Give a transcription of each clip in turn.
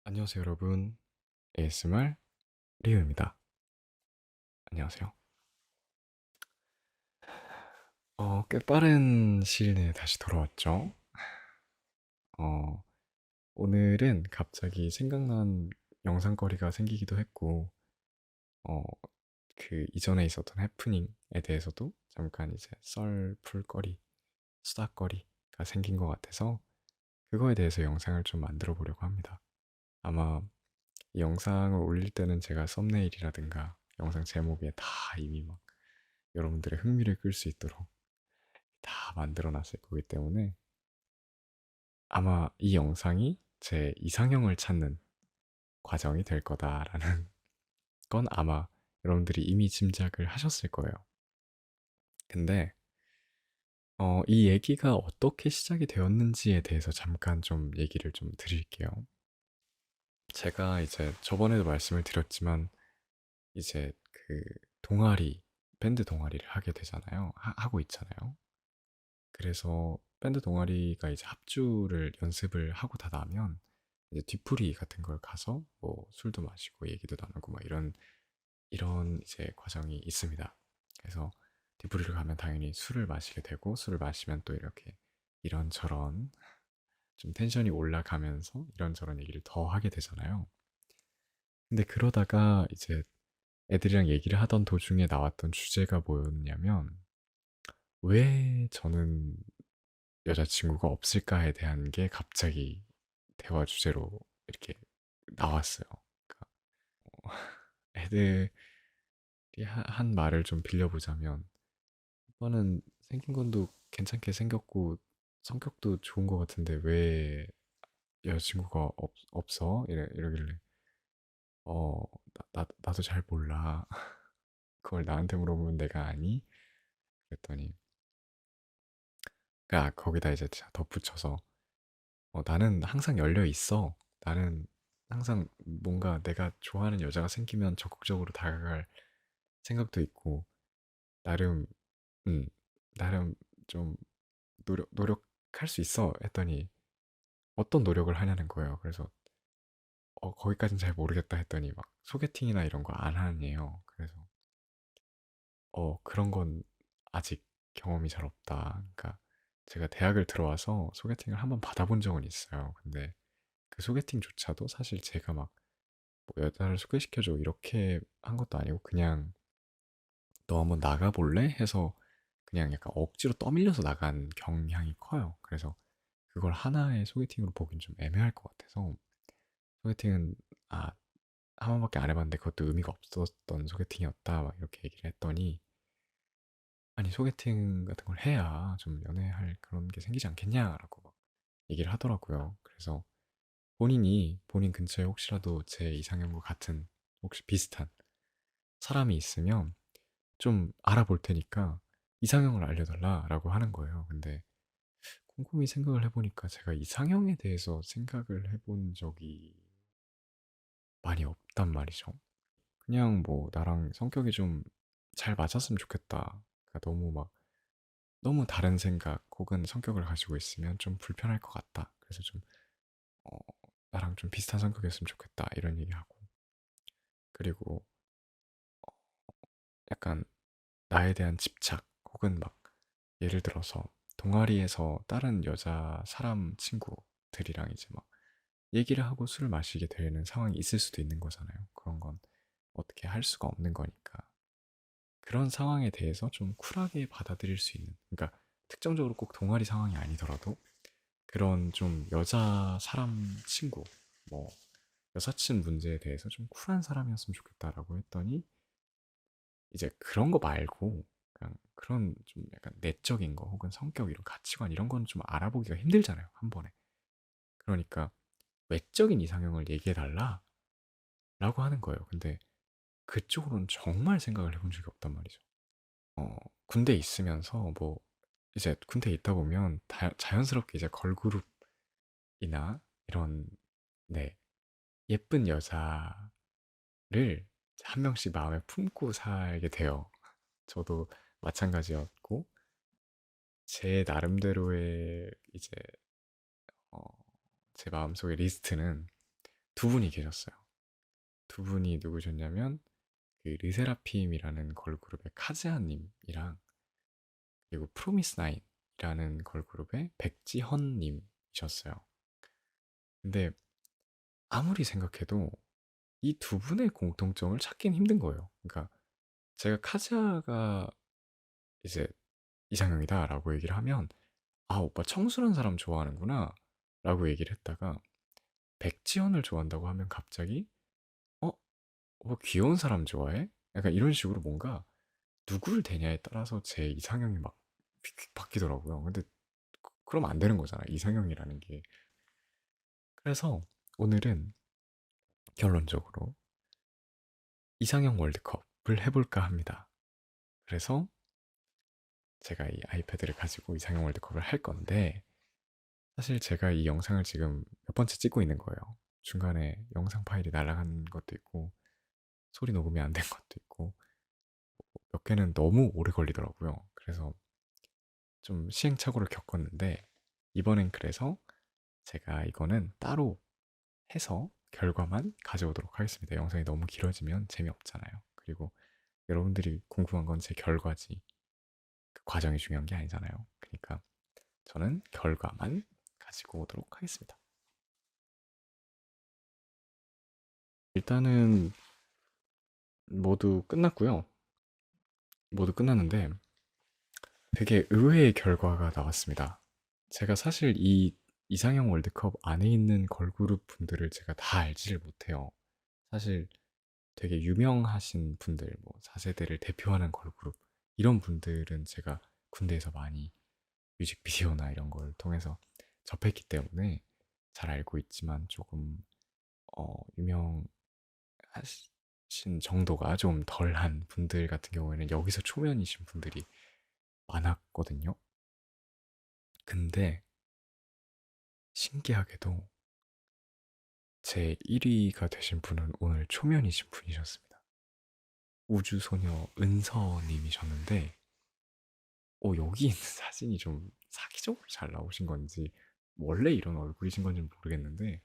안녕하세요, 여러분. ASMR 리우입니다. 안녕하세요. 꽤 빠른 시일 내에 다시 돌아왔죠. 어, 오늘은 갑자기 생각난 영상거리가 생기기도 했고, 어, 그 이전에 있었던 해프닝에 대해서도 잠깐 이제 풀거리, 수다거리가 생긴 것 같아서 그거에 대해서 영상을 좀 만들어 보려고 합니다. 아마 이 영상을 올릴 때는 제가 썸네일이라든가 영상 제목에 다 이미 막 여러분들의 흥미를 끌 수 있도록 다 만들어 놨을 거기 때문에 아마 이 영상이 제 이상형을 찾는 과정이 될 거다라는 건 아마 여러분들이 이미 짐작을 하셨을 거예요. 근데 이 얘기가 어떻게 시작이 되었는지에 대해서 잠깐 좀 얘기를 좀 드릴게요. 제가 이제 저번에도 말씀을 드렸지만 이제 그 동아리, 밴드 동아리를 하게 되잖아요. 하고 있잖아요. 그래서 밴드 동아리가 이제 합주를 연습을 하고 다 나면 이제 뒤풀이 같은 걸 가서 뭐 술도 마시고 얘기도 나누고 막 이런 이제 과정이 있습니다. 그래서 뒤풀이를 가면 당연히 술을 마시게 되고 술을 마시면 또 이렇게 이런저런 좀 텐션이 올라가면서 이런저런 얘기를 더 하게 되잖아요. 근데 그러다가 이제 애들이랑 얘기를 하던 도중에 나왔던 주제가 뭐였냐면 왜 저는 여자친구가 없을까에 대한 게 갑자기 대화 주제로 이렇게 나왔어요. 그러니까 애들이 한 말을 좀 빌려보자면 오빠는 생긴 건도 괜찮게 생겼고 성격도 좋은 것 같은데 왜 여자친구가 없어? 이러길래 어, 나도 잘 몰라. 그걸 나한테 물어보면 내가 아니? 그랬더니 거기다 이제 덧붙여서 나는 항상 열려 있어. 나는 항상 뭔가 내가 좋아하는 여자가 생기면 적극적으로 다가갈 생각도 있고, 나름, 음, 나름 좀 노력할 수 있어. 했더니, 어떤 노력을 하냐는 거예요. 그래서, 거기까진 잘 모르겠다 했더니, 막, 소개팅이나 이런 거 안 하네요. 그래서, 그런 건 아직 경험이 잘 없다. 그러니까, 제가 대학을 들어와서 소개팅을 한번 받아본 적은 있어요. 근데 그 소개팅조차도 사실 제가 막 뭐 여자를 소개시켜줘 이렇게 한 것도 아니고 그냥 너 한번 나가볼래? 해서 그냥 약간 억지로 떠밀려서 나간 경향이 커요. 그래서 그걸 하나의 소개팅으로 보긴 좀 애매할 것 같아서 소개팅은 아, 한 번밖에 안 해봤는데 그것도 의미가 없었던 소개팅이었다 막 이렇게 얘기를 했더니 아니 소개팅 같은 걸 해야 좀 연애할 그런 게 생기지 않겠냐라고 막 얘기를 하더라고요. 그래서 본인 근처에 혹시라도 제 이상형과 같은 혹시 비슷한 사람이 있으면 좀 알아볼 테니까 이상형을 알려달라라고 하는 거예요. 근데 곰곰이 생각을 해보니까 제가 이상형에 대해서 생각을 해본 적이 많이 없단 말이죠. 그냥 뭐 나랑 성격이 좀 잘 맞았으면 좋겠다. 그러니까 너무 다른 생각 혹은 성격을 가지고 있으면 좀 불편할 것 같다. 그래서 좀 어, 나랑 좀 비슷한 성격이었으면 좋겠다. 이런 얘기하고 그리고 약간 나에 대한 집착 혹은 막 예를 들어서 동아리에서 다른 여자 사람 친구들이랑 이제 막 얘기를 하고 술을 마시게 되는 상황이 있을 수도 있는 거잖아요. 그런 건 어떻게 할 수가 없는 거니까. 그런 상황에 대해서 좀 쿨하게 받아들일 수 있는, 그러니까 특정적으로 꼭 동아리 상황이 아니더라도 그런 좀 여자 사람 친구, 뭐 여사친 문제에 대해서 좀 쿨한 사람이었으면 좋겠다라고 했더니 이제 그런 거 말고 그냥 그런 좀 약간 내적인 거 혹은 성격 이런 가치관 이런 건 좀 알아보기가 힘들잖아요 한 번에. 그러니까 외적인 이상형을 얘기해 달라라고 하는 거예요. 근데 그쪽으로는 정말 생각을 해본 적이 없단 말이죠. 군대 있으면서 뭐 이제 군대 있다 보면 자연스럽게 이제 걸그룹이나 이런 네 예쁜 여자를 한 명씩 마음에 품고 살게 돼요. 저도 마찬가지였고 제 나름대로의 이제 어, 제 마음속의 리스트는 두 분이 계셨어요. 두 분이 누구셨냐면 그 르세라핌이라는 걸그룹의 카즈하님이랑 그리고 프로미스나인이라는 걸그룹의 백지헌님이셨어요. 근데 아무리 생각해도 이 두 분의 공통점을 찾긴 힘든 거예요. 그러니까 제가 카즈하가 이제 이상형이다라고 얘기를 하면 아 오빠 청순한 사람 좋아하는구나 라고 얘기를 했다가 백지연을 좋아한다고 하면 갑자기 어? 오빠 귀여운 사람 좋아해? 약간 이런 식으로 뭔가 누구를 대냐에 따라서 제 이상형이 막 휙휙 바뀌더라고요. 근데 그러면 안 되는 거잖아 이상형이라는 게. 그래서 오늘은 결론적으로 이상형 월드컵을 해볼까 합니다. 그래서 제가 이 아이패드를 가지고 이상형 월드컵을 할 건데 사실 제가 이 영상을 지금 몇 번째 찍고 있는 거예요. 중간에 영상 파일이 날아간 것도 있고 소리 녹음이 안 된 것도 있고 몇 개는 너무 오래 걸리더라고요. 그래서 좀 시행착오를 겪었는데 이번엔 그래서 제가 이거는 따로 해서 결과만 가져오도록 하겠습니다. 영상이 너무 길어지면 재미없잖아요. 그리고 여러분들이 궁금한 건 제 결과지 그 과정이 중요한 게 아니잖아요. 그러니까 저는 결과만 가지고 오도록 하겠습니다. 일단은 모두 끝났고요. 모두 끝났는데 되게 의외의 결과가 나왔습니다. 제가 사실 이 이상형 월드컵 안에 있는 걸그룹 분들을 제가 다 알지를 못해요. 사실 되게 유명하신 분들, 뭐 4세대를 대표하는 걸그룹 이런 분들은 제가 군대에서 많이 뮤직비디오나 이런 걸 통해서 접했기 때문에 잘 알고 있지만 조금 유명하신 정도가 좀 덜한 분들 같은 경우에는 여기서 초면이신 분들이 많았거든요. 근데 신기하게도 제 1위가 되신 분은 오늘 초면이신 분이셨습니다. 우주소녀 은서님이셨는데, 여기 있는 사진이 좀 사기적으로 잘 나오신 건지, 원래 이런 얼굴이신 건지 모르겠는데,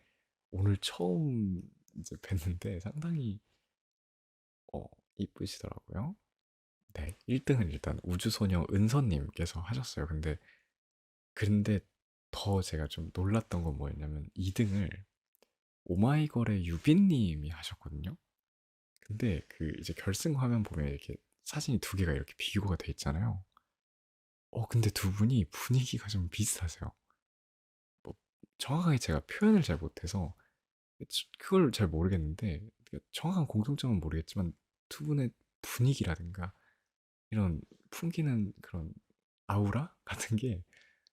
오늘 처음 이제 뵀는데 상당히 어, 이쁘시더라고요. 네, 1등은 일단 우주소녀 은서님께서 하셨어요. 근데 더 제가 좀 놀랐던 건 뭐였냐면 2등을 오마이걸의 유빈님이 하셨거든요. 근데 그 이제 결승 화면 보면 이렇게 사진이 두 개가 이렇게 비교가 돼 있잖아요. 근데 두 분이 분위기가 좀 비슷하세요. 뭐 정확하게 제가 표현을 잘 못해서 그걸 잘 모르겠는데 정확한 공통점은 모르겠지만 두 분의 분위기라든가 이런 풍기는 그런 아우라 같은 게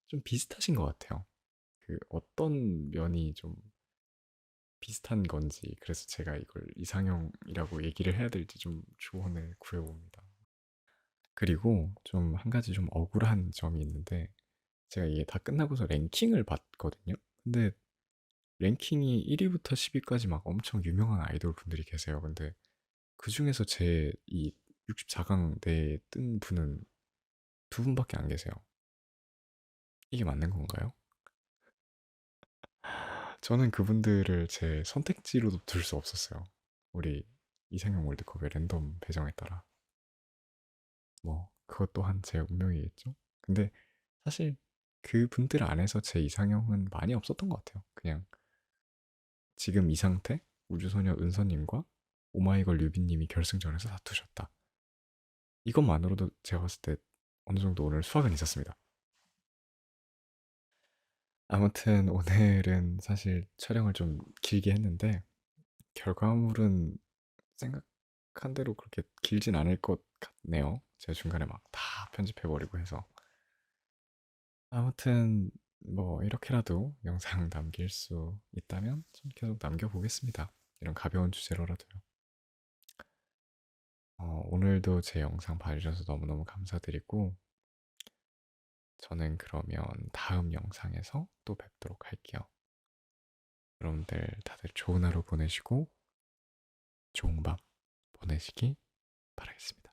좀 비슷하신 것 같아요. 그 어떤 면이 좀 비슷한 건지 그래서 제가 이걸 이상형이라고 얘기를 해야 될지 좀 조언을 구해봅니다. 그리고 좀 한 가지 좀 억울한 점이 있는데 제가 이게 다 끝나고서 랭킹을 봤거든요. 근데 랭킹이 1위부터 10위까지 막 엄청 유명한 아이돌 분들이 계세요. 근데 그 중에서 제 이 64강 내에 뜬 분은 두 분밖에 안 계세요. 이게 맞는 건가요? 저는 그분들을 제 선택지로도 둘 수 없었어요. 우리 이상형 월드컵의 랜덤 배정에 따라. 뭐, 그것 또한 제 운명이겠죠? 근데 사실 그분들 안에서 제 이상형은 많이 없었던 것 같아요. 그냥 지금 이 상태? 우주소녀 은서님과 오마이걸 류빈님이 결승전에서 다투셨다. 이것만으로도 제가 봤을 때 어느 정도 오늘 수확은 있었습니다. 아무튼 오늘은 사실 촬영을 좀 길게 했는데 결과물은 생각한 대로 그렇게 길진 않을 것 같네요. 제가 중간에 막 다 편집해버리고 해서. 아무튼 뭐 이렇게라도 영상 남길 수 있다면 좀 계속 남겨보겠습니다. 이런 가벼운 주제로라도요. 오늘도 제 영상 봐주셔서 너무너무 감사드리고 저는 그러면 다음 영상에서 또 뵙도록 할게요. 여러분들 다들 좋은 하루 보내시고 좋은 밤 보내시기 바라겠습니다.